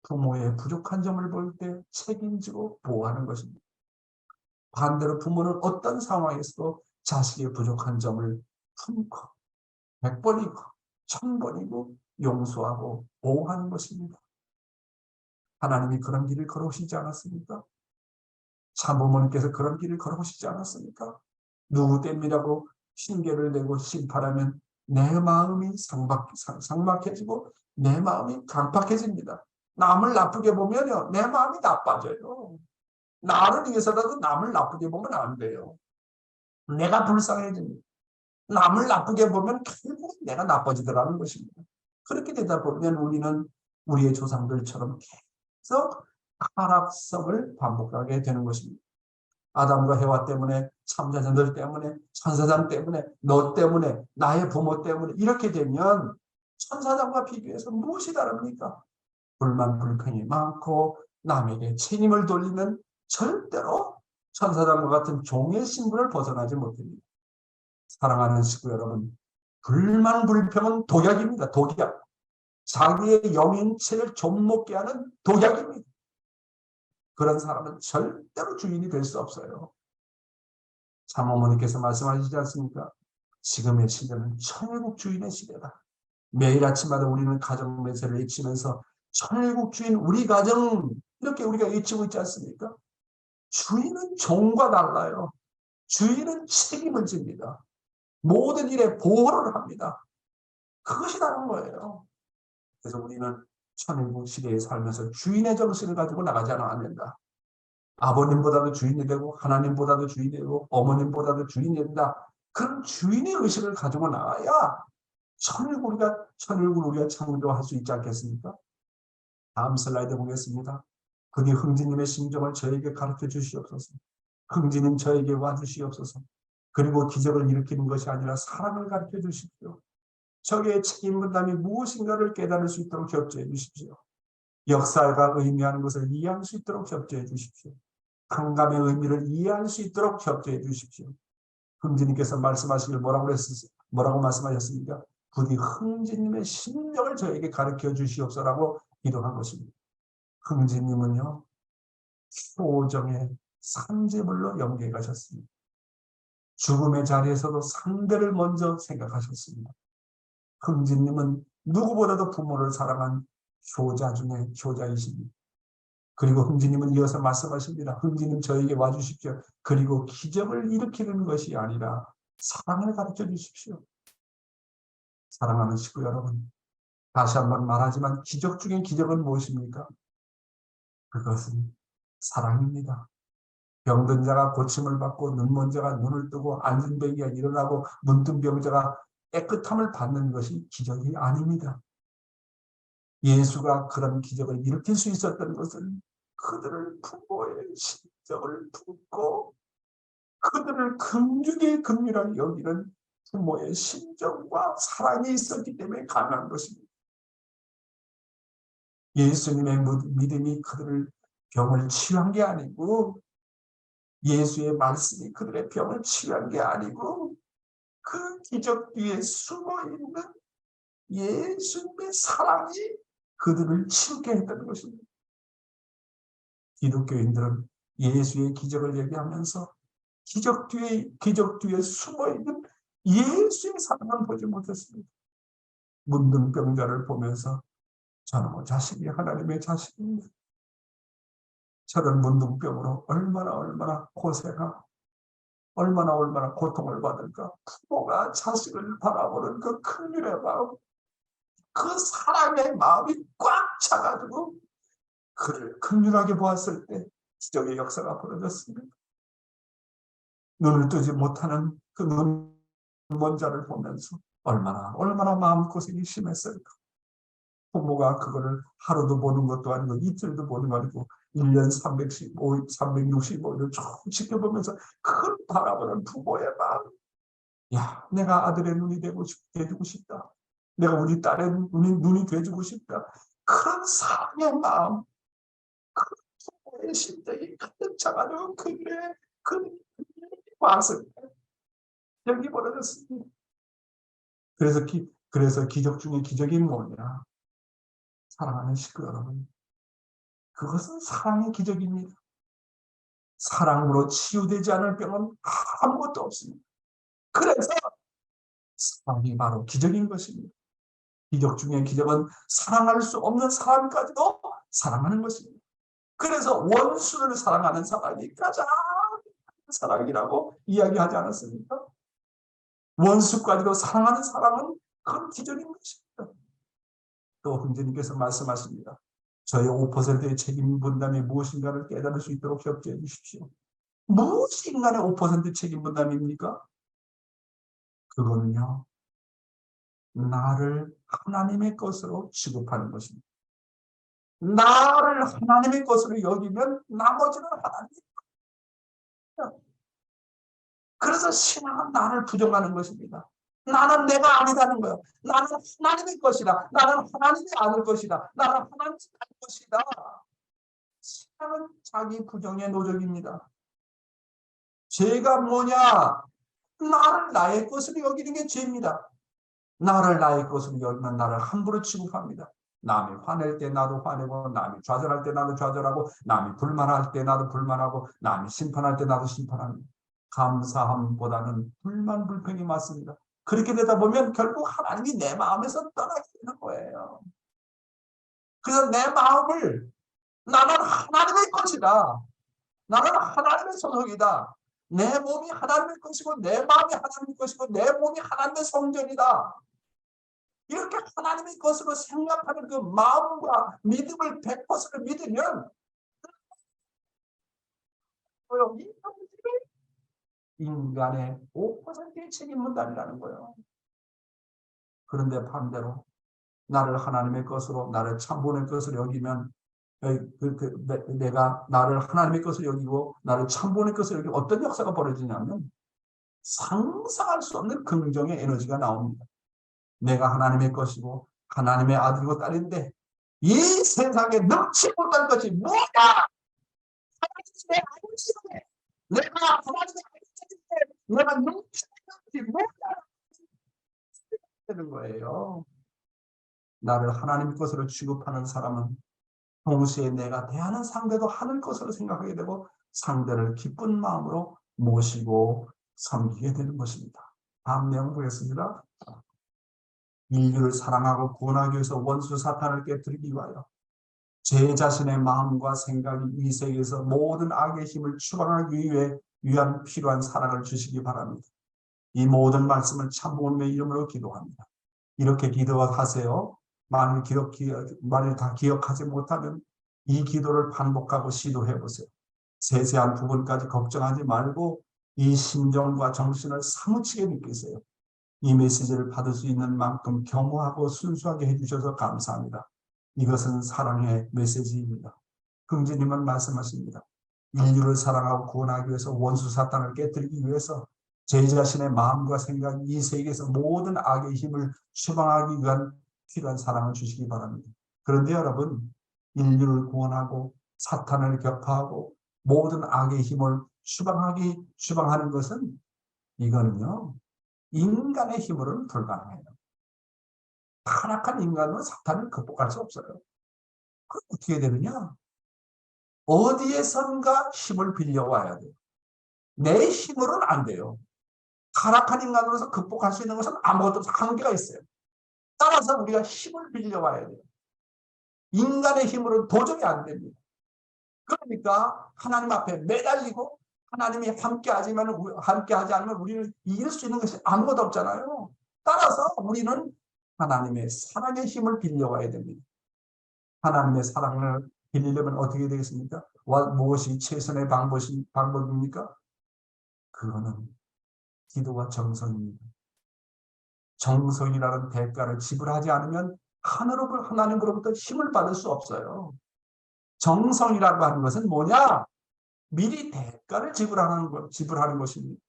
부모의 부족한 점을 볼 때 책임지고 보호하는 것입니다. 반대로 부모는 어떤 상황에서도 자식의 부족한 점을 품고 100번이고 1000번이고 용서하고 보호하는 것입니다. 하나님이 그런 길을 걸어오시지 않았습니까? 참부모님께서 그런 길을 걸어오시지 않았습니까? 누구 때문이라고 핑계를 대고 심판하면 내 마음이 상막해지고 내 마음이 강팍해집니다. 남을 나쁘게 보면요, 내 마음이 나빠져요. 나를 위해서라도 남을 나쁘게 보면 안 돼요. 내가 불쌍해집니다. 남을 나쁘게 보면 결국 내가 나빠지더라는 것입니다. 그렇게 되다 보면 우리는 우리의 조상들처럼 계속 타락성을 반복하게 되는 것입니다. 아담과 해와 때문에, 참자녀들 때문에, 천사장 때문에, 너 때문에, 나의 부모 때문에 이렇게 되면 천사장과 비교해서 무엇이 다릅니까? 불만 불평이 많고 남에게 책임을 돌리면 절대로 천사장과 같은 종의 신분을 벗어나지 못합니다. 사랑하는 식구 여러분, 불만 불평은 독약입니다. 독약. 자기의 영인체를 좀먹게 하는 독약입니다. 그런 사람은 절대로 주인이 될 수 없어요. 참어머니께서 말씀하시지 않습니까? 지금의 시대는 천일국 주인의 시대다. 매일 아침마다 우리는 가정 매세를 외치면서 천일국 주인 우리 가정 이렇게 우리가 외치고 있지 않습니까? 주인은 종과 달라요. 주인은 책임을 집니다. 모든 일에 보호를 합니다. 그것이 다른 거예요. 그래서 우리는 천일국 시대에 살면서 주인의 정신을 가지고 나가지 않아야 된다. 아버님보다도 주인이 되고 하나님보다도 주인이 되고 어머님보다도 주인이 된다. 그런 주인의 의식을 가지고 나와야 천일국을 우리가 창조할 수 있지 않겠습니까? 다음 슬라이드 보겠습니다. 그니 흥지님의 심정을 저에게 가르쳐 주시옵소서. 흥지님 저에게 와주시옵소서. 그리고 기적을 일으키는 것이 아니라 사랑을 가르쳐 주십시오. 적의 책임 분담이 무엇인가를 깨달을 수 있도록 협조해 주십시오. 역사가 의미하는 것을 이해할 수 있도록 협조해 주십시오. 한감의 의미를 이해할 수 있도록 협조해 주십시오. 흥지님께서 말씀하시길 뭐라고 말씀하셨습니까? 부디 흥지님의 심령을 저에게 가르쳐 주시옵소서라고 기도한 것입니다. 흥지님은요, 효정의 산재물로 연기해 가셨습니다. 죽음의 자리에서도 상대를 먼저 생각하셨습니다. 흥지님은 누구보다도 부모를 사랑한 효자 중에 효자이십니다. 그리고 흥지님은 이어서 말씀하십니다. 흥지님 저에게 와주십시오. 그리고 기적을 일으키는 것이 아니라 사랑을 가르쳐 주십시오. 사랑하는 식구 여러분, 다시 한번 말하지만 기적 중에 기적은 무엇입니까? 그것은 사랑입니다. 병든 자가 고침을 받고 눈먼 자가 눈을 뜨고 앉은 병이가 일어나고 문득 병자가 깨끗함을 받는 것이 기적이 아닙니다. 예수가 그런 기적을 일으킬 수 있었던 것은 그들을 부모의 심정을 품고 그들을 긍휼히 긍휼하게 여기는 부모의 심정과 사랑이 있었기 때문에 가능한 것입니다. 예수님의 믿음이 그들을 병을 치유한 게 아니고 예수의 말씀이 그들의 병을 치유한 게 아니고 그 기적 뒤에 숨어있는 예수님의 사랑이 그들을 치유게 했다는 것입니다. 기독교인들은 예수의 기적을 얘기하면서 기적 뒤에 숨어있는 예수의 사랑을 보지 못했습니다. 문둥병자를 보면서 저놈의 자식이 하나님의 자식입니다. 저런 문둥병으로 얼마나 고생하고 얼마나 고통을 받을까. 부모가 자식을 바라보는 그 긍휼의 마음, 그 사랑의 마음이 꽉 차가지고 그를 긍휼하게 보았을 때 기적의 역사가 벌어졌습니다. 눈을 뜨지 못하는 그 눈먼 자를 보면서 얼마나 마음고생이 심했을까. 부모가 그거를 하루도 보는 것도 아니고 이틀도 보는 거 아니고 1년 365일을 쭉 지켜보면서 그걸 바라보는 부모의 마음. 야, 내가 아들의 눈이 돼주고 싶다. 내가 우리 딸의 눈이 돼주고 싶다. 그런 사랑의 마음, 그 부모의 심정이 가득 차가지고 그들의 왔을 때 여기 벌어졌습니다. 그래서 기적 중에 기적이 뭐냐? 사랑하는 식구 여러분, 그것은 사랑의 기적입니다. 사랑으로 치유되지 않을 병은 아무것도 없습니다. 그래서 사랑이 바로 기적인 것입니다. 기적 중에 기적은 사랑할 수 없는 사람까지도 사랑하는 것입니다. 그래서 원수를 사랑하는 사랑이 가장 사랑이라고 이야기하지 않았습니까? 원수까지도 사랑하는 사랑은 그건 기적인 것입니다. 또 흥재님께서 말씀하십니다. 저의 5%의 책임 분담이 무엇인가를 깨달을 수 있도록 협조해 주십시오. 무엇이 인간의 5% 책임 분담입니까? 그거는요, 나를 하나님의 것으로 취급하는 것입니다. 나를 하나님의 것으로 여기면 나머지는 하나님. 그래서 신앙은 나를 부정하는 것입니다. 나는 내가 아니다는 거예요. 나는 하나님의 것이다. 나는 하나님이 아닐 것이다. 나는 하나님이 아닐 것이다. 신앙은 자기 부정의 노적입니다. 죄가 뭐냐? 나를 나의 것으로 여기는 게 죄입니다. 나를 나의 것으로 여기면 나를 함부로 취급합니다. 남이 화낼 때 나도 화내고, 남이 좌절할 때 나도 좌절하고, 남이 불만할 때 나도 불만하고, 남이 심판할 때 나도 심판합니다. 감사함보다는 불만 불평이 많습니다. 그렇게 되다 보면 결국 하나님이 내 마음에서 떠나게 되는 거예요. 그래서 내 마음을 나는 하나님의 것이다. 나는 하나님의 소속이다. 내 몸이 하나님의 것이고 내 마음이 하나님의 것이고 내 몸이 하나님의 성전이다. 이렇게 하나님의 것으로 생각하는 그 마음과 믿음을 100% 믿으면 인간의 5%의 책임 분담이라는 거예요. 그런데 반대로 나를 하나님의 것으로 나를 참본의 것으로 여기면 내가 나를 하나님의 것으로 여기고 나를 참본의 것으로 여기고 어떤 역사가 벌어지냐면 상상할 수 없는 긍정의 에너지가 나옵니다. 내가 하나님의 것이고 하나님의 아들이고 딸인데 이 세상에 넘치 못할 것이 뭐야? 하나님이 내 아버지인데 내가 하나님의 아버지인데 내가 넘치 못할 것이 뭐야? 되는 거예요. 나를 하나님 것으로 취급하는 사람은 동시에 내가 대하는 상대도 하늘 것으로 생각하게 되고 상대를 기쁜 마음으로 모시고 섬기게 되는 것입니다. 다음 내용 보겠습니다. 인류를 사랑하고 구원하기 위해서 원수 사탄을 깨뜨리기 위하여 제 자신의 마음과 생각이 이 세계에서 모든 악의 힘을 추방하기 위한 필요한 사랑을 주시기 바랍니다. 이 모든 말씀을 참모님의 이름으로 기도합니다. 이렇게 기도하세요. 만일 다 기억하지 못하면 이 기도를 반복하고 시도해 보세요. 세세한 부분까지 걱정하지 말고 이 심정과 정신을 사무치게 느끼세요. 이 메시지를 받을 수 있는 만큼 겸허하고 순수하게 해주셔서 감사합니다. 이것은 사랑의 메시지입니다. 긍지님은 말씀하십니다. 인류를 사랑하고 구원하기 위해서 원수 사탄을 깨뜨리기 위해서 제 자신의 마음과 생각, 이 세계에서 모든 악의 힘을 추방하기 위한 필요한 사랑을 주시기 바랍니다. 그런데 여러분, 인류를 구원하고 사탄을 격파하고 모든 악의 힘을 추방하는 것은 이거는요, 인간의 힘으로는 불가능해요. 타락한 인간으로 사탄을 극복할 수 없어요. 그럼 어떻게 되느냐? 어디에선가 힘을 빌려와야 돼요. 내 힘으로는 안 돼요. 타락한 인간으로서 극복할 수 있는 것은 아무것도 없어. 한계가 있어요. 따라서 우리가 힘을 빌려와야 돼요. 인간의 힘으로는 도저히 안 됩니다. 그러니까 하나님 앞에 매달리고 하나님이 함께하지 않으면 우리는 이길 수 있는 것이 아무것도 없잖아요. 따라서 우리는 하나님의 사랑의 힘을 빌려와야 됩니다. 하나님의 사랑을 빌리려면 어떻게 되겠습니까? 무엇이 최선의 방법입니까? 그거는 기도와 정성입니다. 정성이라는 대가를 지불하지 않으면 하나님으로부터 힘을 받을 수 없어요. 정성이라고 하는 것은 뭐냐? 미리 대가를 지불하는 것입니다.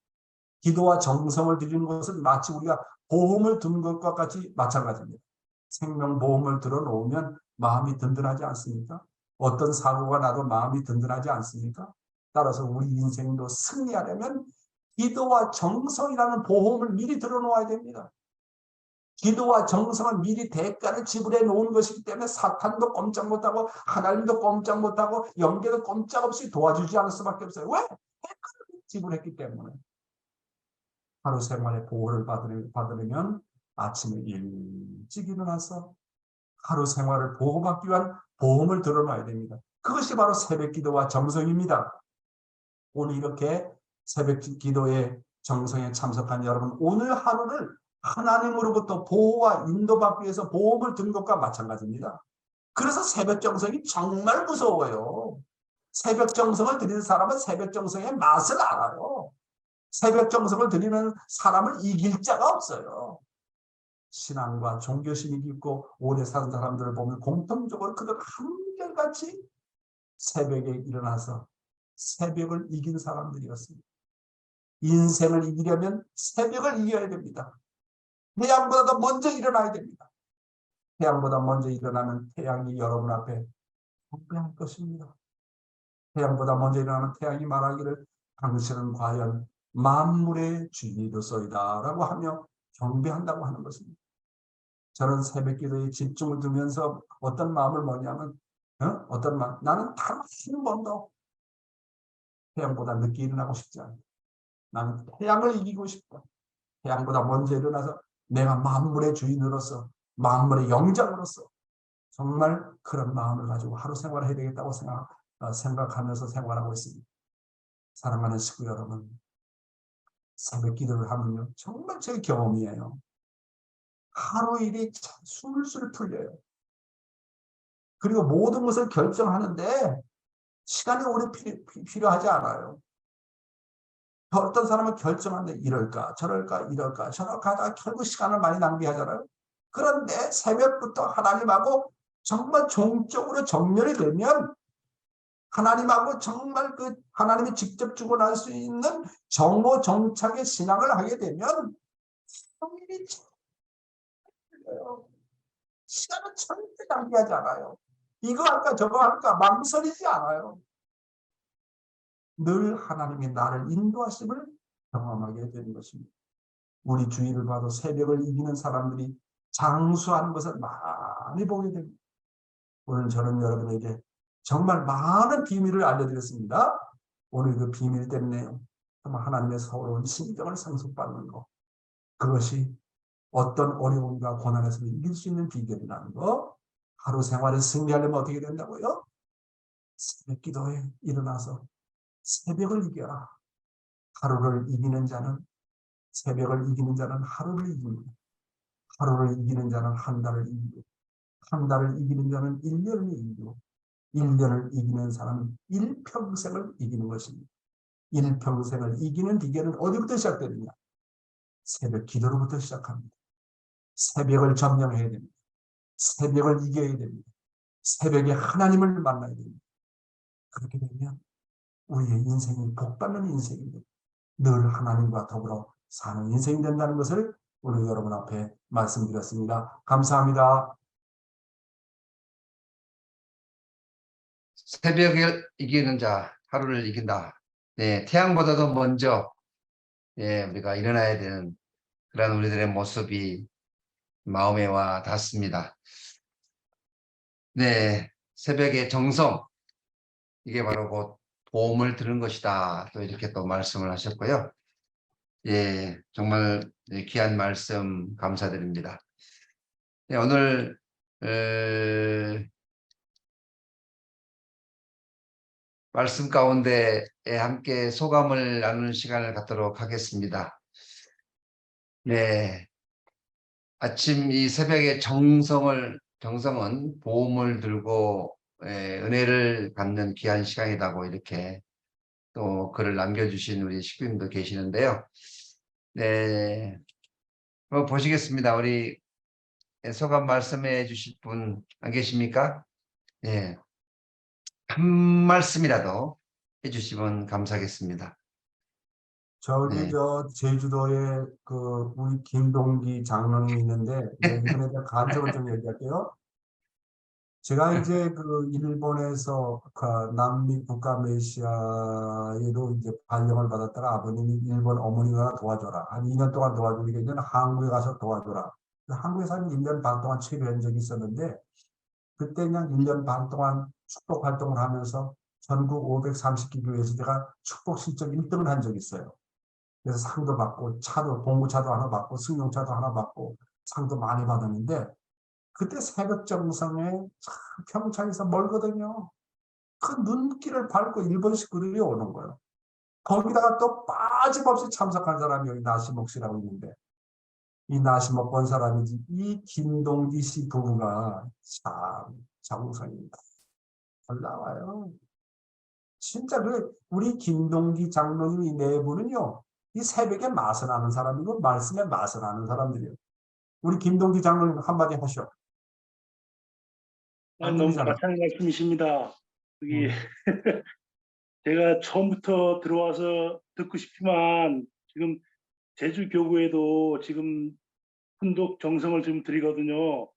기도와 정성을 드리는 것은 마치 우리가 보험을 든 것과 같이 마찬가지입니다. 생명보험을 들어놓으면 마음이 든든하지 않습니까? 어떤 사고가 나도 마음이 든든하지 않습니까? 따라서 우리 인생도 승리하려면 기도와 정성이라는 보험을 미리 들어놓아야 됩니다. 기도와 정성은 미리 대가를 지불해 놓은 것이기 때문에 사탄도 꼼짝 못하고 하나님도 꼼짝 못하고 영계도 꼼짝없이 도와주지 않을 수밖에 없어요. 왜? 대가를 지불했기 때문에. 하루 생활의 보호를 받으려면 아침에 일찍 일어나서 하루 생활을 보호받기 위한 보험을 들어놔야 됩니다. 그것이 바로 새벽 기도와 정성입니다. 오늘 이렇게 새벽 기도의 정성에 참석한 여러분, 오늘 하루를 하나님으로부터 보호와 인도받기 위해서 보험을 든 것과 마찬가지입니다. 그래서 새벽 정성이 정말 무서워요. 새벽 정성을 드리는 사람은 새벽 정성의 맛을 알아요. 새벽 정성을 드리는 사람을 이길 자가 없어요. 신앙과 종교심이 깊고 오래 사는 사람들을 보면 공통적으로 그들 한결같이 새벽에 일어나서 새벽을 이긴 사람들이었습니다. 인생을 이기려면 새벽을 이겨야 됩니다. 태양보다 더 먼저 일어나야 됩니다. 태양보다 먼저 일어나면 태양이 여러분 앞에 경배할 것입니다. 태양보다 먼저 일어나면 태양이 말하기를 당신은 과연 만물의 주인이로소이다 라고 하며 경배한다고 하는 것입니다. 저는 새벽 기도에 집중을 두면서 어떤 마음을 먹냐면 어떤 마음, 나는 단 한 번도 태양보다 늦게 일어나고 싶지 않다. 나는 태양을 이기고 싶다. 태양보다 먼저 일어나서 내가 만물의 주인으로서 만물의 영장으로서 정말 그런 마음을 가지고 하루 생활을 해야 되겠다고 생각하면서 생활하고 있습니다. 사랑하는 식구 여러분, 새벽 기도를 하면요 정말 제 경험이에요. 하루 일이 참 술술 풀려요. 그리고 모든 것을 결정하는데 시간이 오래 필요하지 않아요. 어떤 사람은 결정하는데 이럴까 저럴까 이럴까 저럴까 하다가 결국 시간을 많이 낭비하잖아요. 그런데 새벽부터 하나님하고 정말 종적으로 정렬이 되면 하나님하고 정말 그 하나님이 직접 주관할 수 있는 정오정착의 신앙을 하게 되면 성일이 시간은 절대 낭비하지 않아요. 이거 할까 저거 할까 망설이지 않아요. 늘 하나님이 나를 인도하심을 경험하게 되는 것입니다. 우리 주위를 봐도 새벽을 이기는 사람들이 장수하는 것을 많이 보게 됩니다. 오늘 저는 여러분에게 정말 많은 비밀을 알려드렸습니다. 오늘 그 비밀 때문에 정말 하나님의 서러운 심정을 상속받는 것, 그것이 어떤 어려움과 고난에서 이길 수 있는 비결이라는 거, 하루 생활에 승리하려면 어떻게 된다고요? 새벽 기도에 일어나서 새벽을 이겨라. 하루를 이기는 자는 새벽을 이기는 자는 하루를 이깁니다. 하루를 이기는 자는 한 달을 이기고 한 달을 이기는 자는 1년을 이기고 1년을 이기는 사람은 일평생을 이기는 것입니다. 일평생을 이기는 비결은 어디부터 시작되느냐? 새벽 기도로부터 시작합니다. 새벽을 점령해야 됩니다. 새벽을 이겨야 됩니다. 새벽에 하나님을 만나야 됩니다. 그렇게 되면 우리의 인생이 복받는 인생입니다. 늘 하나님과 더불어 사는 인생이 된다는 것을 오늘 여러분 앞에 말씀드렸습니다. 감사합니다. 새벽을 이기는 자, 하루를 이긴다. 네, 태양보다도 먼저 우리가 일어나야 되는 그런 우리들의 모습이 마음에 와 닿습니다. 네, 새벽의 정성, 이게 바로 곧 보험을 들은 것이다. 또 이렇게 또 말씀을 하셨고요. 예, 정말 귀한 말씀 감사드립니다. 네, 오늘 말씀 가운데 함께 소감을 나누는 시간을 갖도록 하겠습니다. 네, 아침 이 새벽의 정성은 보험을 들고 은혜를 받는 귀한 시간이라고 이렇게 또 글을 남겨주신 우리 식구님도 계시는데요. 네, 보시겠습니다. 우리 소감 말씀해 주실 분 안 계십니까? 네, 한 말씀이라도 해주시면 감사하겠습니다. 저기 네. 저 제주도에 그 우리 김동기 장로님이 있는데 이분에 대한 간증을 좀 얘기할게요. 제가 이제 그 일본에서 그 남미 북아메시아에도 이제 발령을 받았다가 아버님이 일본 어머니가 도와줘라. 한 2년 동안 도와주니까 이제는 한국에 가서 도와줘라. 한국에서 한 1년 반 동안 체류한 적이 있었는데 그때 그냥 1년 반 동안 축복 활동을 하면서 전국 530개 교회에서 제가 축복 실적 1등을 한 적이 있어요. 그래서 상도 받고 차도 봉구차도 하나 받고 승용차도 하나 받고 상도 많이 받았는데 그때 새벽 정성에 참 평창에서 멀거든요. 그 눈길을 밟고 일본 식구들이 오는 거예요. 거기다가 또 빠짐없이 참석한 사람이 여기 나시목 씨라고 있는데 이 나시목 본 사람이지 이 김동기 씨 부부가 참 정성입니다. 올라와요. 진짜 우리 김동기 장로님 이 네 분은요. 이 새벽에 맛을 아는 사람이고 말씀에 맛을 아는 사람들이에요. 우리 김동기 장로님 한마디 하시오. 너무 가찬 말씀이십니다. 여기 제가 처음부터 들어와서 듣고 싶지만 지금 제주 교구에도 지금 훈독 정성을 좀 드리거든요.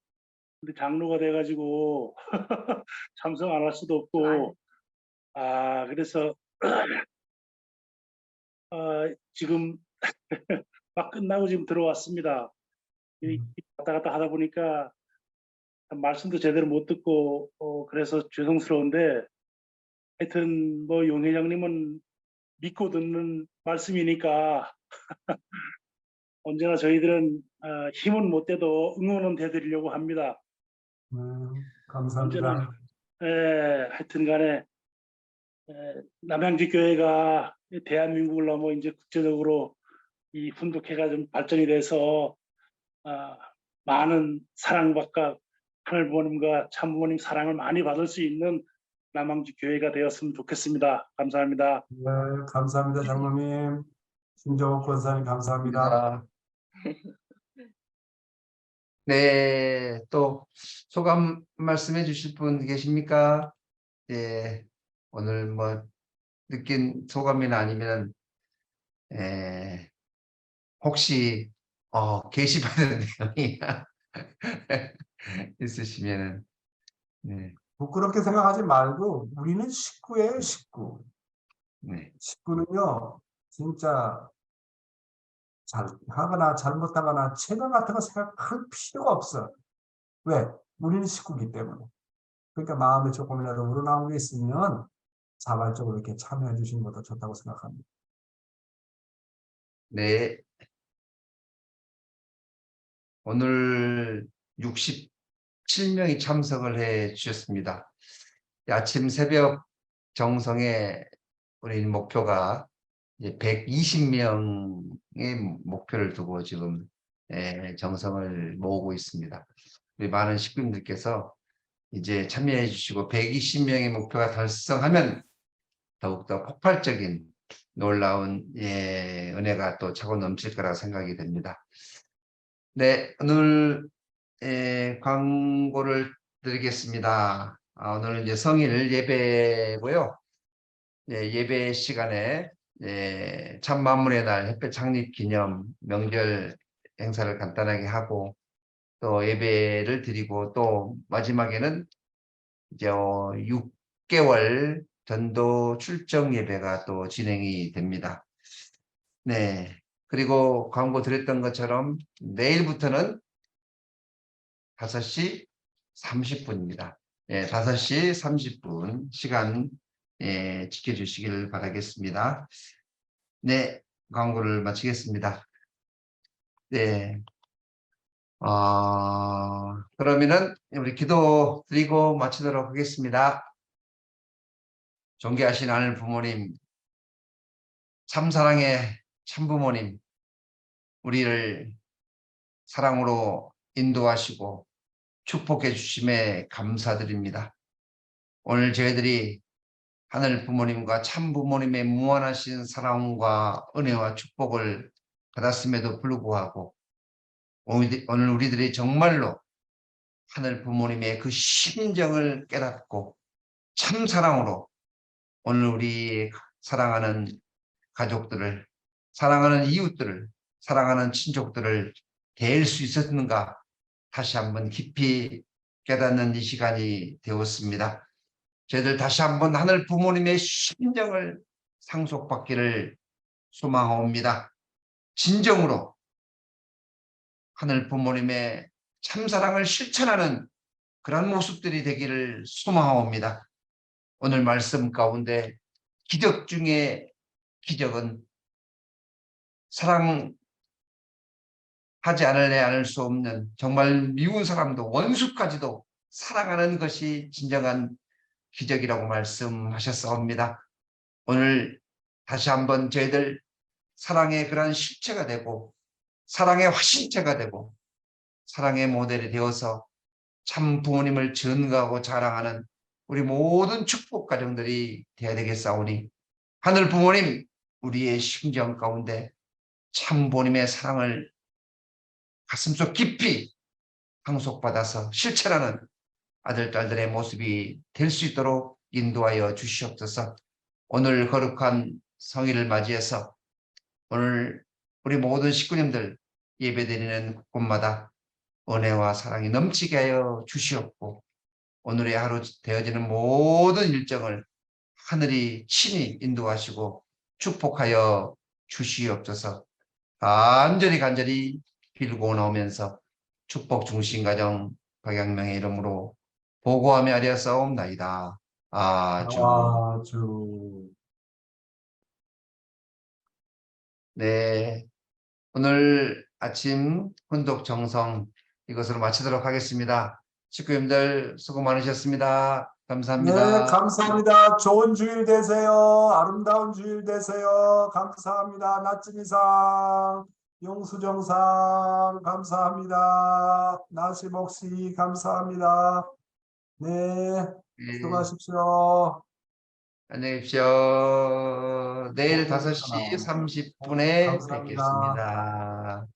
근데 장로가 돼가지고 참석 안 할 수도 없고 그래서 지금 막 끝나고 지금 들어왔습니다. 왔다 갔다 하다 보니까 말씀도 제대로 못 듣고 그래서 죄송스러운데 하여튼 뭐 용 회장님은 믿고 듣는 말씀이니까 언제나 저희들은 힘은 못 돼도 응원은 해드리려고 합니다. 감사합니다. 언제나 하여튼 간에 남양주 교회가 대한민국을 넘어 이제 국제적으로 이 훈독회가 좀 발전이 돼서 많은 사랑받고 하늘 부모님과 참 부모님 사랑을 많이 받을 수 있는 남양주 교회가 되었으면 좋겠습니다. 감사합니다. 네, 감사합니다, 장로님. 신정옥 권사님 감사합니다. 네, 또 소감 말씀해 주실 분 계십니까? 예, 오늘 뭐 느낀 소감이나 아니면 혹시 게시받은 내용이 있으시면은 네, 부끄럽게 생각하지 말고 우리는 식구예요, 식구. 네, 식구는요, 진짜 잘하거나 잘못하거나 체면 같은 거 생각할 필요가 없어. 왜? 우리는 식구기 때문에. 그러니까 마음에 조금이라도 우러나온 게 있으면 자발적으로 이렇게 참여해 주시는 것도 좋다고 생각합니다. 네. 오늘 67명이 참석을 해 주셨습니다. 아침 새벽 정성에 우리 목표가 이제 120명의 목표를 두고 지금 정성을 모으고 있습니다. 우리 많은 식구님들께서 이제 참여해 주시고 120명의 목표가 달성하면 더욱더 폭발적인 놀라운 은혜가 또 차고 넘칠 거라 생각이 됩니다. 네, 오늘 광고를 드리겠습니다. 오늘 이제 성일 예배고요. 예배 시간에 참만물의 날 햇볕 창립 기념 명절 행사를 간단하게 하고 또 예배를 드리고 또 마지막에는 이제 6개월 전도 출정 예배가 또 진행이 됩니다. 네. 그리고 광고 드렸던 것처럼 내일부터는 5시 30분입니다. 5시 30분 시간 지켜주시길 바라겠습니다. 네, 광고를 마치겠습니다. 네. 그러면은 우리 기도 드리고 마치도록 하겠습니다. 존귀하신 하늘 부모님, 참사랑의 참부모님, 우리를 사랑으로 인도하시고 축복해 주심에 감사드립니다. 오늘 저희들이 하늘 부모님과 참 부모님의 무한하신 사랑과 은혜와 축복을 받았음에도 불구하고 오늘 우리들이 정말로 하늘 부모님의 그 심정을 깨닫고 참 사랑으로 오늘 우리 사랑하는 가족들을, 사랑하는 이웃들을, 사랑하는 친족들을 대할 수 있었는가 다시 한번 깊이 깨닫는 이 시간이 되었습니다. 저희들 다시 한번 하늘 부모님의 심정을 상속받기를 소망하옵니다. 진정으로 하늘 부모님의 참사랑을 실천하는 그런 모습들이 되기를 소망하옵니다. 오늘 말씀 가운데 기적 중에 기적은 사랑하지 않을 수 없는 정말 미운 사람도 원수까지도 사랑하는 것이 진정한 기적이라고 말씀하셨사옵니다. 오늘 다시 한번 저희들 사랑의 그러한 실체가 되고 사랑의 화신체가 되고 사랑의 모델이 되어서 참 부모님을 전가하고 자랑하는 우리 모든 축복 가정들이 되어야 되겠사오니 하늘 부모님 우리의 심정 가운데 참 부모님의 사랑을 가슴속 깊이 상속받아서 실천하는 아들, 딸들의 모습이 될 수 있도록 인도하여 주시옵소서. 오늘 거룩한 성일을 맞이해서 오늘 우리 모든 식구님들 예배드리는 곳마다 은혜와 사랑이 넘치게 하여 주시옵고 오늘의 하루 되어지는 모든 일정을 하늘이 친히 인도하시고 축복하여 주시옵소서. 간절히 빌고 나오면서 축복 중심 가정 박양명의 이름으로 보고하며 아뢰었사옵나이다. 아주. 아주. 네. 오늘 아침 혼독 정성 이것으로 마치도록 하겠습니다. 식구님들 수고 많으셨습니다. 네, 감사합니다. 감사합니다. 좋은 주일 되세요. 아름다운 주일 되세요. 감사합니다. 나찌미상, 용수정상, 감사합니다. 나시복씨, 감사합니다. 네, 네, 수고하십시오. 안녕히 계십시오. 내일 오늘 5시 전화. 30분에 감사합니다. 뵙겠습니다.